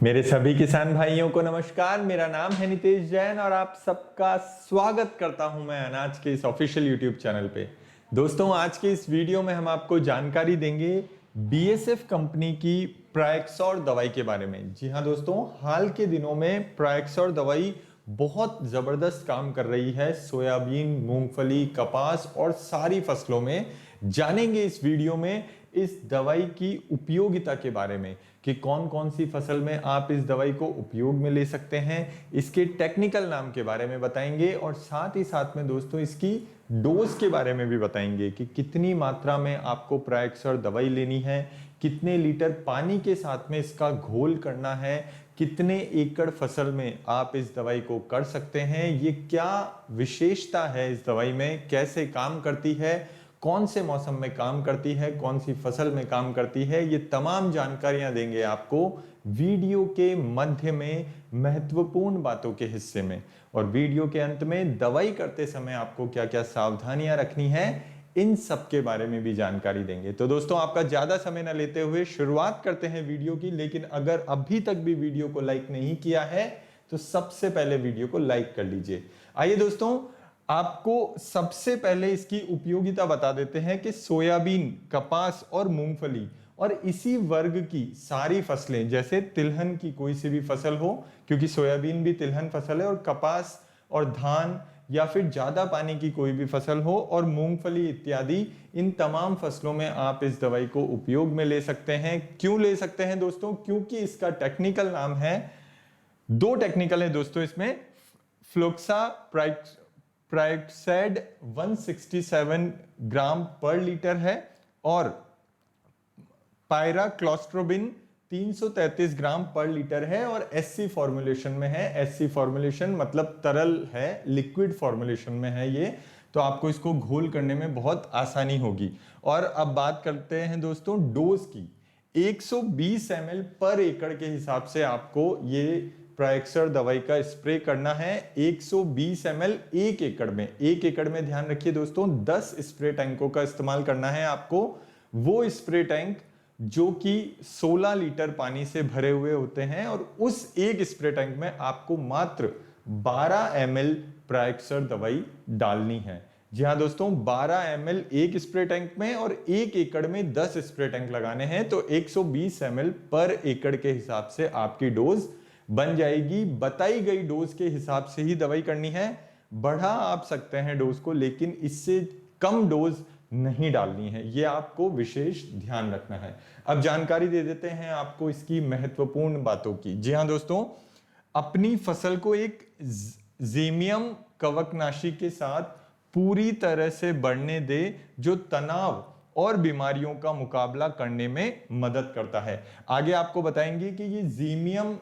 मेरे सभी किसान भाइयों को नमस्कार। मेरा नाम है नितेश जैन और आप सबका स्वागत करता हूं मैं अनाज के इस ऑफिशियल यूट्यूब चैनल पे। दोस्तों, आज के इस वीडियो में हम आपको जानकारी देंगे बीएसएफ कंपनी की प्रायक्सोर दवाई के बारे में। जी हां दोस्तों, हाल के दिनों में प्रायक्सोर दवाई बहुत जबरदस्त काम कर रही है सोयाबीन, मूंगफली, कपास और सारी फसलों में। जानेंगे इस वीडियो में इस दवाई की उपयोगिता के बारे में कि कौन कौन सी फसल में आप इस दवाई को उपयोग में ले सकते हैं, इसके टेक्निकल नाम के बारे में बताएंगे और साथ ही साथ में दोस्तों इसकी डोज के बारे में भी बताएंगे कि कितनी मात्रा में आपको प्रायक्सोर दवाई लेनी है, कितने लीटर पानी के साथ में इसका घोल करना है, कितने एकड़ फसल में आप इस दवाई को कर सकते हैं, ये क्या विशेषता है इस दवाई में, कैसे काम करती है, कौन से मौसम में काम करती है, कौन सी फसल में काम करती है, ये तमाम जानकारियां देंगे आपको वीडियो के मध्य में महत्वपूर्ण बातों के हिस्से में। और वीडियो के अंत में दवाई करते समय आपको क्या क्या सावधानियां रखनी है, इन सब के बारे में भी जानकारी देंगे। तो दोस्तों, आपका ज्यादा समय न लेते हुए शुरुआत करते हैं वीडियो की। लेकिन अगर अभी तक भी वीडियो को लाइक नहीं किया है तो सबसे पहले वीडियो को लाइक कर लीजिए। आइए दोस्तों, आपको सबसे पहले इसकी उपयोगिता बता देते हैं कि सोयाबीन, कपास और मूंगफली और इसी वर्ग की सारी फसलें, जैसे तिलहन की कोई सी भी फसल हो, क्योंकि सोयाबीन भी तिलहन फसल है, और कपास और धान या फिर ज्यादा पानी की कोई भी फसल हो, और मूंगफली इत्यादि, इन तमाम फसलों में आप इस दवाई को उपयोग में ले सकते हैं। क्यों ले सकते हैं दोस्तों? क्योंकि इसका टेक्निकल नाम है, दो टेक्निकल है दोस्तों इसमें, फ्लोक्सा प्राइक्सेड 167 ग्राम पर लीटर है और पायराक्लोस्ट्रोबिन 333 ग्राम पर लीटर है और एससी फॉर्मुलेशन में है। एससी फॉर्मुलेशन मतलब तरल है, लिक्विड फॉर्मुलेशन में है ये, तो आपको इसको घोल करने में बहुत आसानी होगी। और अब बात करते हैं दोस्तों डोज की। 120 ml पर एकड़ के हिसाब से आपको ये प्रायक्सोर दवाई का स्प्रे करना है। 120 ml एक एकड़ में, एक एकड़ में ध्यान रखिए दोस्तों, 10 स्प्रे टैंकों का इस्तेमाल करना है आपको। वो स्प्रे टैंक जो कि 16 लीटर पानी से भरे हुए होते हैं, और उस एक स्प्रे टैंक में आपको मात्र 12 ml प्रायक्सोर दवाई डालनी है। जी हाँ दोस्तों, 12 ml एक स्प्रे टैंक में और एक एकड़ में 10 स्प्रे टैंक लगाने हैं, तो 120 ml पर एकड़ के हिसाब से आपकी डोज बन जाएगी। बताई गई डोज के हिसाब से ही दवाई करनी है। बढ़ा आप सकते हैं डोज को, लेकिन इससे कम डोज नहीं डालनी है, यह आपको विशेष ध्यान रखना है। अब जानकारी दे देते हैं आपको इसकी महत्वपूर्ण बातों की। जी हां दोस्तों, अपनी फसल को एक ज़ेमियम कवकनाशी के साथ पूरी तरह से बढ़ने दे, जो तनाव और बीमारियों का मुकाबला करने में मदद करता है। आगे आपको बताएंगे कि ये ज़ेमियम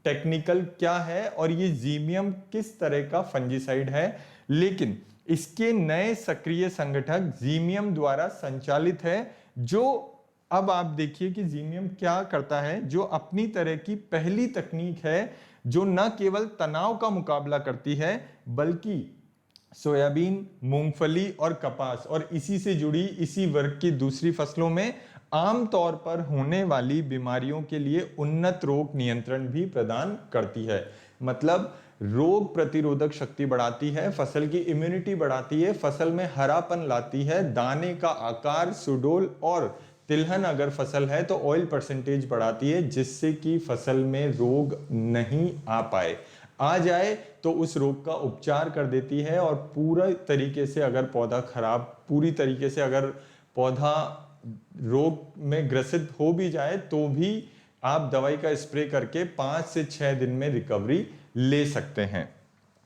टेक्निकल क्या है और ये ज़ेमियम किस तरह का फंजीसाइड है, लेकिन इसके नए सक्रिय संगठक ज़ेमियम द्वारा संचालित है। जो अब आप देखिए कि ज़ेमियम क्या करता है, जो अपनी तरह की पहली तकनीक है जो न केवल तनाव का मुकाबला करती है, बल्कि सोयाबीन, मूंगफली और कपास और इसी से जुड़ी इसी वर्ग की दूसरी फसलों में आमतौर पर होने वाली बीमारियों के लिए उन्नत रोग नियंत्रण भी प्रदान करती है। मतलब रोग प्रतिरोधक शक्ति बढ़ाती है, फसल की इम्यूनिटी बढ़ाती है, फसल में हरापन लाती है, दाने का आकार सुडौल, और तिलहन अगर फसल है तो ऑयल परसेंटेज बढ़ाती है, जिससे कि फसल में रोग नहीं आ पाए। आ जाए तो उस रोग का उपचार कर देती है, और पूरा तरीके से अगर पौधा खराब, पूरी तरीके से अगर पौधा रोग में ग्रसित हो भी जाए तो भी आप दवाई का स्प्रे करके 5 से 6 दिन में रिकवरी ले सकते हैं।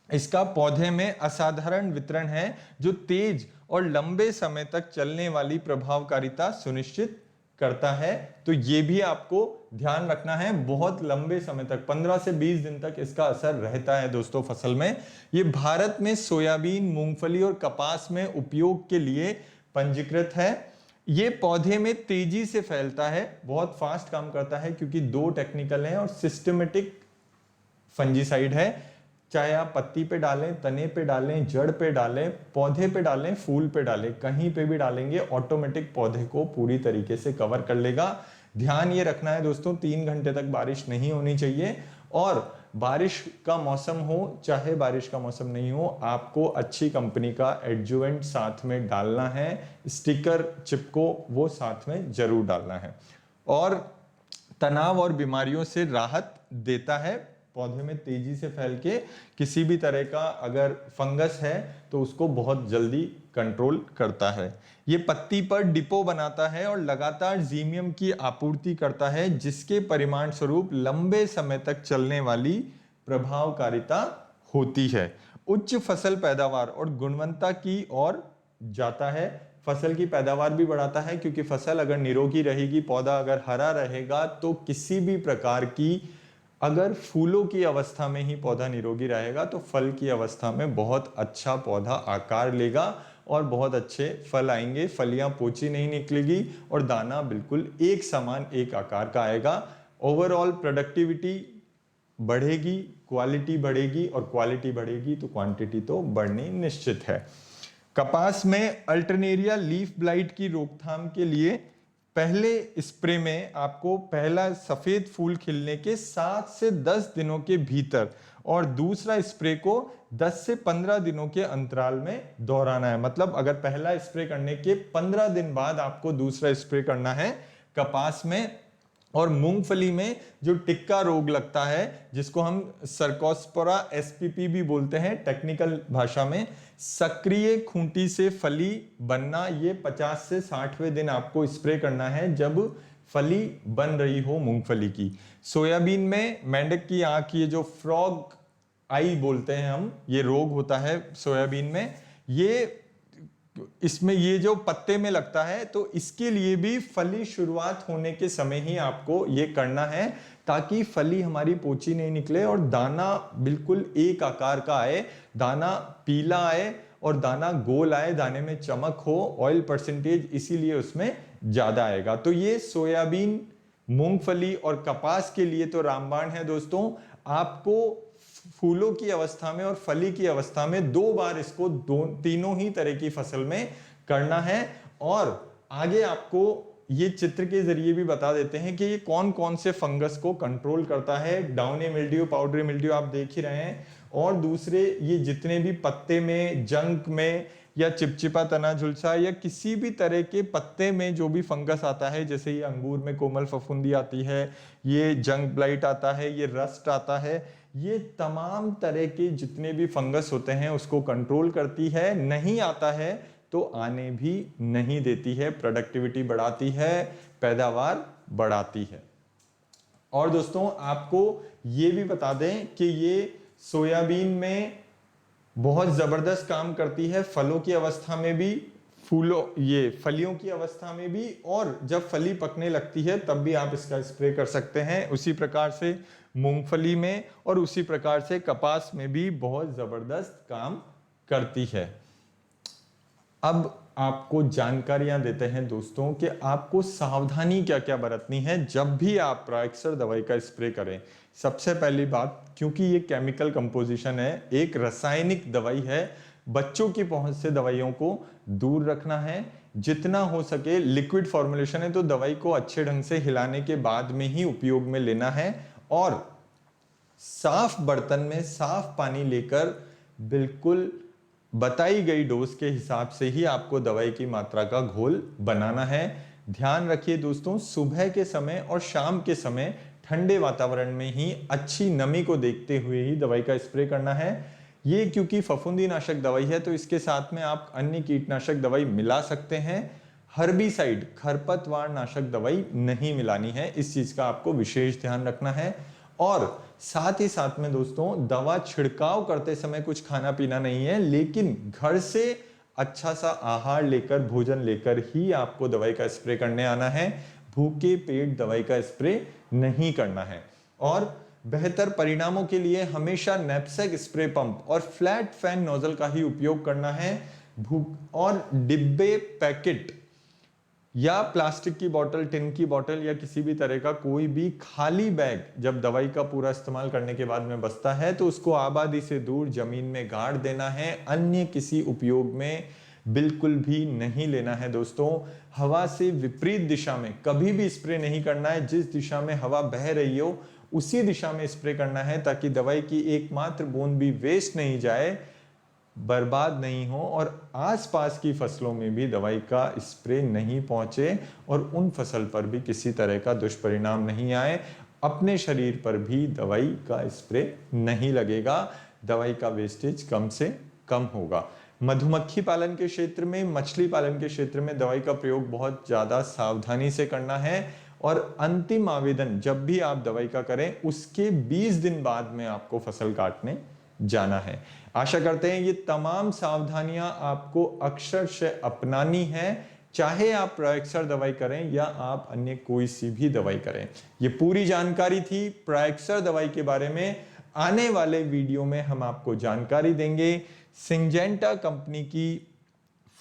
इसका पौधे में असाधारण वितरण है, जो तेज और लंबे समय तक चलने वाली प्रभावकारिता सुनिश्चित करता है। तो ये भी आपको ध्यान रखना है, बहुत लंबे समय तक 15 से 20 दिन तक इसका असर रहता है दोस्तों फसल में। ये भारत में सोयाबीन, मूंगफली और कपास में उपयोग के लिए पंजीकृत है। ये पौधे में तेजी से फैलता है, बहुत फास्ट काम करता है, क्योंकि दो टेक्निकल हैं और सिस्टमेटिक फंजीसाइड है। चाहे आप पत्ती पे डालें, तने पे डालें, जड़ पे डालें, पौधे पे डालें, फूल पे डालें, कहीं पे भी डालेंगे ऑटोमेटिक पौधे को पूरी तरीके से कवर कर लेगा। ध्यान ये रखना है दोस्तों, 3 घंटे तक बारिश नहीं होनी चाहिए, और बारिश का मौसम हो चाहे बारिश का मौसम नहीं हो, आपको अच्छी कंपनी का एडजुवेंट साथ में डालना है, स्टिकर चिपको वो साथ में जरूर डालना है। और तनाव और बीमारियों से राहत देता है, पौधे में तेजी से फैल के किसी भी तरह का अगर फंगस है तो उसको बहुत जल्दी कंट्रोल करता है। ये पत्ती पर डिपो बनाता है और लगातार जीमियम की आपूर्ति करता है, जिसके परिणाम स्वरूप लंबे समय तक चलने वाली प्रभावकारिता होती है। उच्च फसल पैदावार और गुणवत्ता की ओर जाता है, फसल की पैदावार भी बढ़ाता है, क्योंकि फसल अगर निरोगी रहेगी, पौधा अगर हरा रहेगा, तो किसी भी प्रकार की, अगर फूलों की अवस्था में ही पौधा निरोगी रहेगा तो फल की अवस्था में बहुत अच्छा पौधा आकार लेगा और बहुत अच्छे फल आएंगे, फलियां पोची नहीं निकलेगी और दाना बिल्कुल एक समान एक आकार का आएगा। ओवरऑल प्रोडक्टिविटी बढ़ेगी, क्वालिटी बढ़ेगी, और क्वालिटी बढ़ेगी तो क्वांटिटी तो बढ़नी निश्चित है। कपास में अल्टरनेरिया लीफ ब्लाइट की रोकथाम के लिए पहले स्प्रे में आपको पहला सफेद फूल खिलने के 7 से 10 दिनों के भीतर और दूसरा स्प्रे को 10 से 15 दिनों के अंतराल में दोहराना है। मतलब अगर पहला स्प्रे करने के 15 दिन बाद आपको दूसरा स्प्रे करना है कपास में। और मूंगफली में जो टिक्का रोग लगता है, जिसको हम सर्कोस्पोरा एसपीपी भी बोलते हैं टेक्निकल भाषा में, सक्रिय खूंटी से फली बनना, ये 50 से 60वें दिन आपको स्प्रे करना है जब फली बन रही हो मूंगफली की। सोयाबीन में मेंढक की आंख, ये जो फ्रॉग आई बोलते हैं हम, ये रोग होता है सोयाबीन में, ये इसमें ये जो पत्ते में लगता है, तो इसके लिए भी फली शुरुआत होने के समय ही आपको ये करना है, ताकि फली हमारी पोची नहीं निकले और दाना बिल्कुल एक आकार का आए, दाना पीला आए और दाना गोल आए, दाने में चमक हो, ऑयल परसेंटेज इसीलिए उसमें ज्यादा आएगा। तो ये सोयाबीन, मूंगफली और कपास के लिए तो रामबाण है दोस्तों। आपको फूलों की अवस्था में और फली की अवस्था में 2 बार इसको तीनों ही तरह की फसल में करना है। और आगे आपको ये चित्र के जरिए भी बता देते हैं कि ये कौन कौन से फंगस को कंट्रोल करता है। डाउनी मिल्ड्यू, पाउडरी मिल्ड्यू आप देख ही रहे हैं, और दूसरे ये जितने भी पत्ते में, जंक में या चिपचिपा तना झुलसा या किसी भी तरह के पत्ते में जो भी फंगस आता है, जैसे ये अंगूर में कोमल फफूंदी आती है, ये जंक ब्लाइट आता है, ये रस्ट आता है, ये तमाम तरह के जितने भी फंगस होते हैं उसको कंट्रोल करती है। नहीं आता है तो आने भी नहीं देती है, प्रोडक्टिविटी बढ़ाती है, पैदावार बढ़ाती है। और दोस्तों आपको ये भी बता दें कि ये सोयाबीन में बहुत जबरदस्त काम करती है, फलों की अवस्था में भी, ये फलियों की अवस्था में भी, और जब फली पकने लगती है तब भी आप इसका स्प्रे कर सकते हैं। उसी प्रकार से मूंगफली में और उसी प्रकार से कपास में भी बहुत जबरदस्त काम करती है। अब आपको जानकारियां देते हैं दोस्तों कि आपको सावधानी क्या क्या बरतनी है जब भी आप प्रोएक्सर दवाई का स्प्रे करें। सबसे पहली बात, क्योंकि ये केमिकल कंपोजिशन है, एक रासायनिक दवाई है, बच्चों की पहुंच से दवाइयों को दूर रखना है। जितना हो सके लिक्विड फॉर्मुलेशन है तो दवाई को अच्छे ढंग से हिलाने के बाद में ही उपयोग में लेना है, और साफ बर्तन में साफ पानी लेकर बिल्कुल बताई गई डोज के हिसाब से ही आपको दवाई की मात्रा का घोल बनाना है। ध्यान रखिए दोस्तों, सुबह के समय और शाम के समय ठंडे वातावरण में ही अच्छी नमी को देखते हुए ही दवाई का स्प्रे करना है। ये क्योंकि फफूंदी नाशक दवाई है तो इसके साथ में आप अन्य कीटनाशक दवाई मिला सकते हैं। हर्बिसाइड, खरपतवार नाशक दवाई नहीं मिलानी है, इस चीज का आपको विशेष ध्यान रखना है। और साथ ही साथ में दोस्तों, दवा छिड़काव करते समय कुछ खाना पीना नहीं है, लेकिन घर से अच्छा सा आहार लेकर, भोजन लेकर ही आपको दवाई का स्प्रे करने आना है। भूखे पेट दवाई का स्प्रे नहीं करना है। और बेहतर परिणामों के लिए हमेशा नैपसैक स्प्रे पंप और फ्लैट फैन नोजल का ही उपयोग करना है। और डिब्बे, पैकेट या प्लास्टिक की बोतल, टिन की बोतल या किसी भी तरह का कोई भी खाली बैग जब दवाई का पूरा इस्तेमाल करने के बाद में बचता है तो उसको आबादी से दूर जमीन में गाड़ देना है। अन्य किसी उपयोग में बिल्कुल भी नहीं लेना है दोस्तों। हवा से विपरीत दिशा में कभी भी स्प्रे नहीं करना है। जिस दिशा में हवा बह रही हो उसी दिशा में स्प्रे करना है, ताकि दवाई की एकमात्र बूंद भी वेस्ट नहीं जाए, बर्बाद नहीं हो और आसपास की फसलों में भी दवाई का स्प्रे नहीं पहुंचे और उन फसल पर भी किसी तरह का दुष्परिणाम नहीं आए। अपने शरीर पर भी दवाई का स्प्रे नहीं लगेगा, दवाई का वेस्टेज कम से कम होगा। मधुमक्खी पालन के क्षेत्र में, मछली पालन के क्षेत्र में दवाई का प्रयोग बहुत ज्यादा सावधानी से करना है और अंतिम आवेदन जब भी आप दवाई का करें उसके 20 दिन बाद में आपको फसल काटने जाना है। आशा करते हैं ये तमाम सावधानियां आपको अक्षरशः अपनानी है, चाहे आप प्रायक्सर दवाई करें या आप अन्य कोई सी भी दवाई करें। ये पूरी जानकारी थी प्रायक्सर दवाई के बारे में। आने वाले वीडियो में हम आपको जानकारी देंगे सिंजेंटा कंपनी की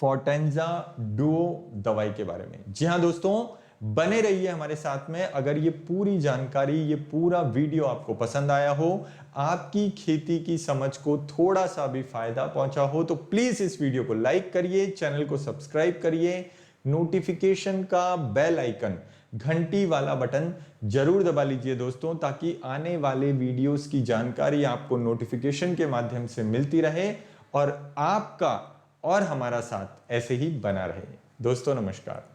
फोर्टेंजा डुओ दवाई के बारे में। जी हां दोस्तों, बने रहिए हमारे साथ में। अगर ये पूरी जानकारी, ये पूरा वीडियो आपको पसंद आया हो, आपकी खेती की समझ को थोड़ा सा भी फायदा पहुंचा हो, तो प्लीज इस वीडियो को लाइक करिए, चैनल को सब्सक्राइब करिए, नोटिफिकेशन का बेल आइकन, घंटी वाला बटन जरूर दबा लीजिए दोस्तों, ताकि आने वाले वीडियोस की जानकारी आपको नोटिफिकेशन के माध्यम से मिलती रहे और आपका और हमारा साथ ऐसे ही बना रहे। दोस्तों नमस्कार।